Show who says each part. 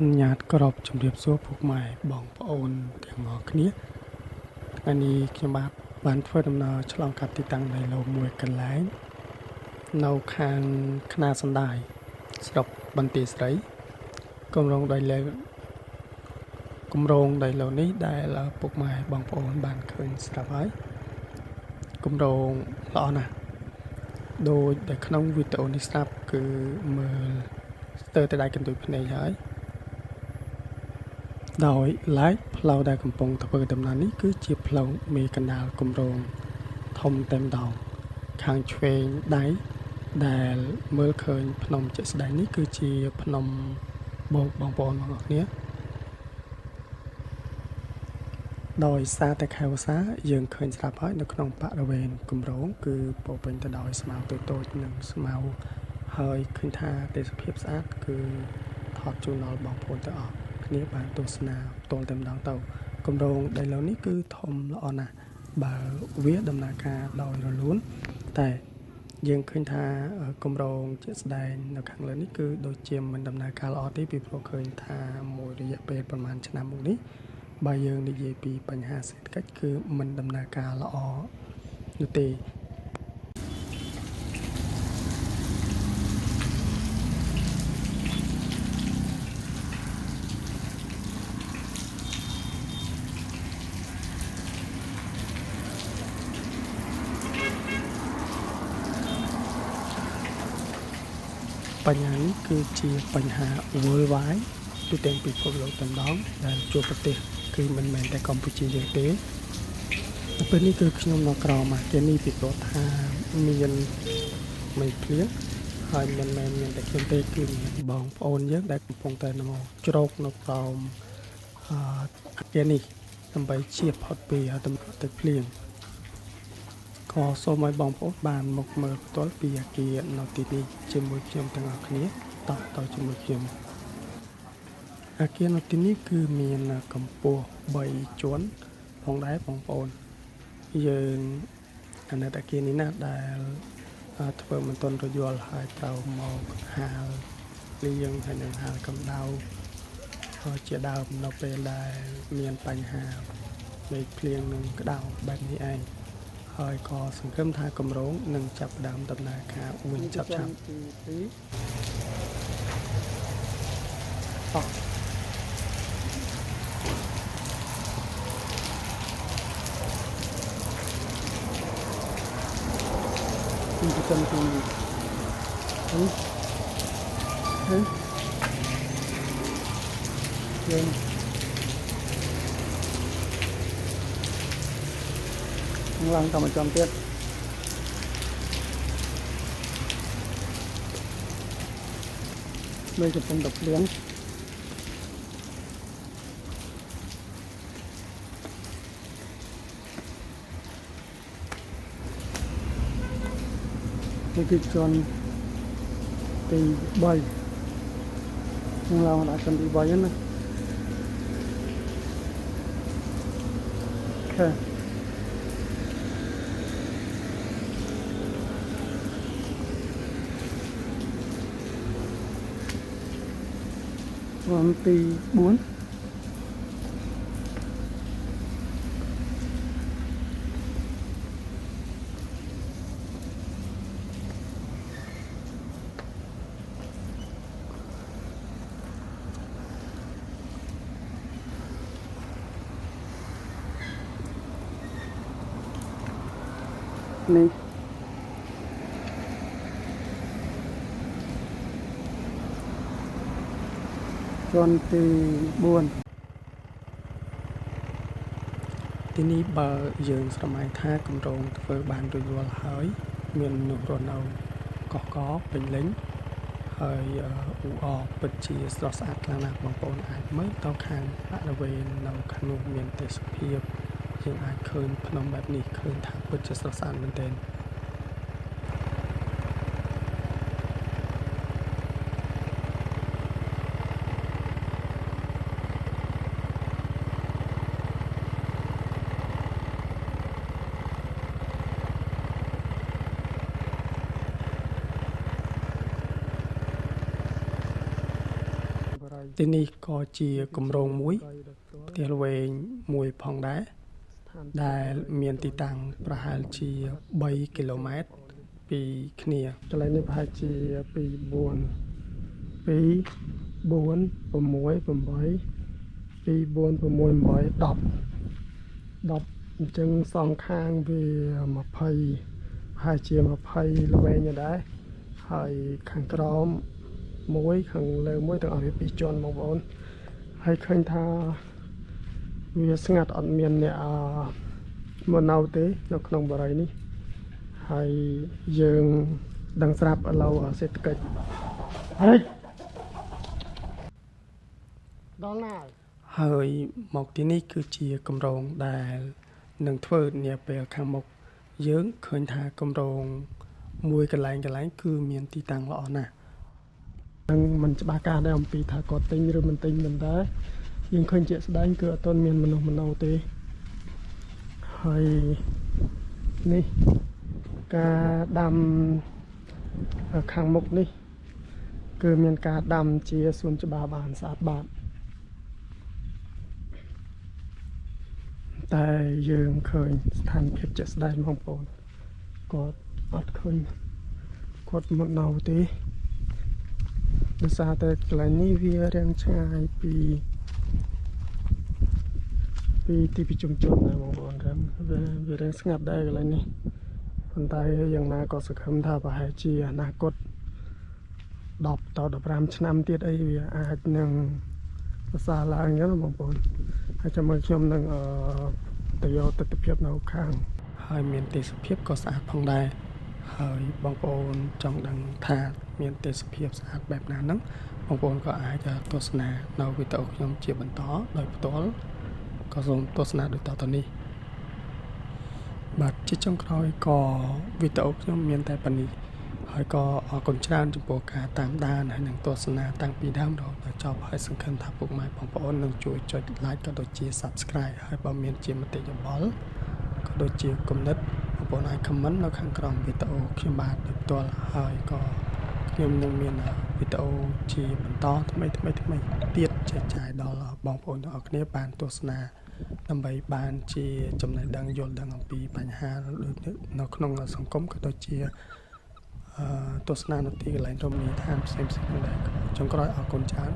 Speaker 1: ញាតក្របជំរាបសួរពុកម៉ែបងប្អូនទាំងអស់គ្នាថ្ងៃនេះខ្ញុំបានធ្វើដំណើរឆ្លងកាត់ទីតាំងនៃលោកមួយកន្លែងនៅខាងខ្នាសណ្ដាយស្រុកបន្ទាយស្រីគម្រោងដោយលោកនេះដែលពុកម៉ែបងប្អូនបានឃើញស្រាប់ហើយគម្រោងល្អណាស់ដោយដែលក្នុងវីដេអូនេះស្រាប់គឺមើលស្ទើរតែដៃកន្ទុយភ្នែកហើយដោយឡែកផ្លូវដែលកំពុងធ្វើដំណើរនេះគឺជាផ្លូវមេកណ្ដាលគម្រោងធំតែម្ដងខាងឆ្វេងដៃដែលមើលឃើញភ្នំជាក់ស្ដែងនេះគឺជាភ្នំបងប្អូនបងប្អូនគ្នាដោយសារតែខែវស្សាយើងឃើញស្រាប់ហើយនៅក្នុងបរិវេណគម្រោងគឺពោពេញទៅដោយស្មៅតូចៗនិងស្មៅហើយឃើញថាទេសភាពស្អាតគឺថតជូនដល់បងប្អូនទាំងអស់គ្នាបានទស្សនាផ្ទាល់តែម្ដងទៅគម្រោងដែលលើនេះគឺធំល្អណាស់បើវាដំណើរការដោយរលូនតែយើងឃើញថាគម្រោងជាក់ស្ដែងនៅខាងលើនេះគឺដូចជាមិនដំណើរការល្អទេពីព្រោះឃើញថាមួយរយៈពេលប្រហែលឆ្នាំមកនេះបើយើងនិយាយពីបញ្ហាសេដ្ឋកិច្ចគឺមិនដំណើរការល្អនោះទេបញ្ហានេះគឺជាបញ្ហា worldwide ទូទាំងពិភពលោកតែម្ដងដែលជួបប្រទេសគឺមិនមែនតែកម្ពុជាយើងទេពេលនេះគឺខ្ញុំនៅក្រោមអាគារនេះពីព្រោះថាមានមិនភ្លៀងហើយមិនមែនមានតែខ្ញុំទេគឺមានបងប្អូនយើងដែលកំពុងតែមកជ្រោកនៅក្រោមអាគារនេះដើម្បីជៀសផុតពីទឹកភ្លៀងក៏សូមឲ្យបងប្អូនបានមកមើលផ្ទាល់ពីអាគារនៅទីនេះជាមួយខ្ញុំទាំងអស់គ្នាតជាមួយខ្ញុំអាគារនៅទីនេះគឺមានកម្ពស់3ជាន់ផងដែរបងប្អូនយើងអាណិតអាគារនេះណាដែលធ្វើមិនទាន់រយល់ហើយត្រូវមកហាលលៀងហើយនឹងហាលកម្ដៅជាដើមនៅពេលដែលមានបញ្ហាមេឃភ្លៀងនិងក្តៅបែបនេះឯងហើយក៏សង្ឃឹមថាគម្រោងនឹងចាប់ផ្ដើមដំណើរការវិញឆាប់ៗទីចំទីយើងឡើងតាមចំទៀតមើលកំពុងតែភ្លៀងនេះគឺជាន់ទី3ខ្ញុំឡើងដល់ជាន់ទី3ហ្នឹងណាអូខេជាន់ទី4នេះជាន់ទី4ទីនេះបើយើងស្រមៃថាគម្រោងធ្វើបានរួចរាល់ហើយមានមនុស្សរស់នៅកកពេញលេញហើយពិតជាស្រស់ស្អាតខ្លាំងណាស់បងប្អូនអាចមើលទៅខាងបរិវេណនៅខាងនោះមានទេសភាពយើងអាចឃើញភ្នំបែបនេះឃើញថាពិតជាស្រស់ស្អាតមែនទែន ទីនេះក៏ជាគម្រោងមួយផ្ទះល្វែងមួយផងដែរដែលមានទីតាំងប្រហែលជា3គីឡូម៉ែត្រពីគ្នាកន្លែងនេះប្រហែលជាពី4 2 4 6 8 2 4 6 8 10 អញ្ចឹងសងខាងវា20ប្រហែលជា20ល្វែងដែរហើយខាងក្រោមមួយខាងលើមួយទាំងអស់វា2ជាន់បងប្អូនហើយឃើញថាវាស្ងាត់អត់មានអ្នកមកនៅទេនៅក្នុងបរិយានេះហើយយើងដឹងស្រាប់ឥឡូវសេដ្ឋកិច្ចហើយដល់ណាហើយមកទីនេះគឺជាគម្រោងដែលនឹងធ្វើនាពេលខាងមុខយើងឃើញថាគម្រោងមួយកន្លែងគឺមានទីតាំងល្អណាស់នឹងមិនច្បាស់កាសដែរអំពីថាគាត់ទិញឬមិនទិញមិនដែរយើងឃើញជាក់ស្ដែងគឺអត់ទាន់មានមនុស្សមនោទេហើយនេះការដាំខាងមុខនេះគឺមានការដាំជាសួនច្បារបានស្អាតបាតតែយើងឃើញស្ថានភាពជាក់ស្ដែងបងប្អូនគាត់អត់ឃើញគាត់មកនៅទេដោយសារតែកន្លែងនេះវារាំងឆ្ងាយពីទីប្រជុំជនដែរបងប្អូនវារាំងស្ងាត់ដែរកន្លែងនេះប៉ុន្តែយ៉ាងណាក៏សង្ឃឹមថាប្រហែលជាអនាគត10ទៅ15ឆ្នាំទៀតអីវាអាចនឹងប្រសើរឡើងអញ្ចឹងបងប្អូនហើយចាំមើលខ្ញុំនឹងទៅយកទស្សនវិជ្ជានៅខាងហើយមានទេសភាពក៏ស្អាតផងដែរហើយបងប្អូនចង់ដឹងថាមានទេសភាពស្អាតបែបណាហ្នឹងបងប្អូនក៏អាចទស្សនានៅវីដេអូខ្ញុំជាបន្តដោយផ្ទាល់ក៏សូមទស្សនាដូចតទៅនេះបាទជាចុងក្រោយក៏វីដេអូខ្ញុំមានតែប៉ុណ្នេះហើយក៏អរគុណច្រើនចំពោះការតាមដានហើយនឹងទស្សនាតាំងពីដើមរហូតដល់ចប់ហើយសង្ឃឹមថាពុកម៉ែបងប្អូននឹងជួយចុច like ក៏ដូចជា subscribe ហើយបើមានជាមតិយោបល់ក៏ដូចជាគំនិតបងប្អូនអាច comment នៅខាងក្រោមវីដេអូខ្ញុំបាទដោយផ្ទាល់ហើយក៏ខ្ញុំនឹងមានវីដេអូជាបន្តថ្មីទៀតចែកចាយដល់បងប្អូនទាំងអស់គ្នាបានទស្សនាដើម្បីបានជាចំណេះដឹងយល់ដឹងអំពីបញ្ហាដូចនៅក្នុងសង្គមក៏ដូចជាទស្សនានៅទីកន្លែងរមណីយដ្ឋានផ្សេងៗដែរចុងក្រោយអរគុណច្រើន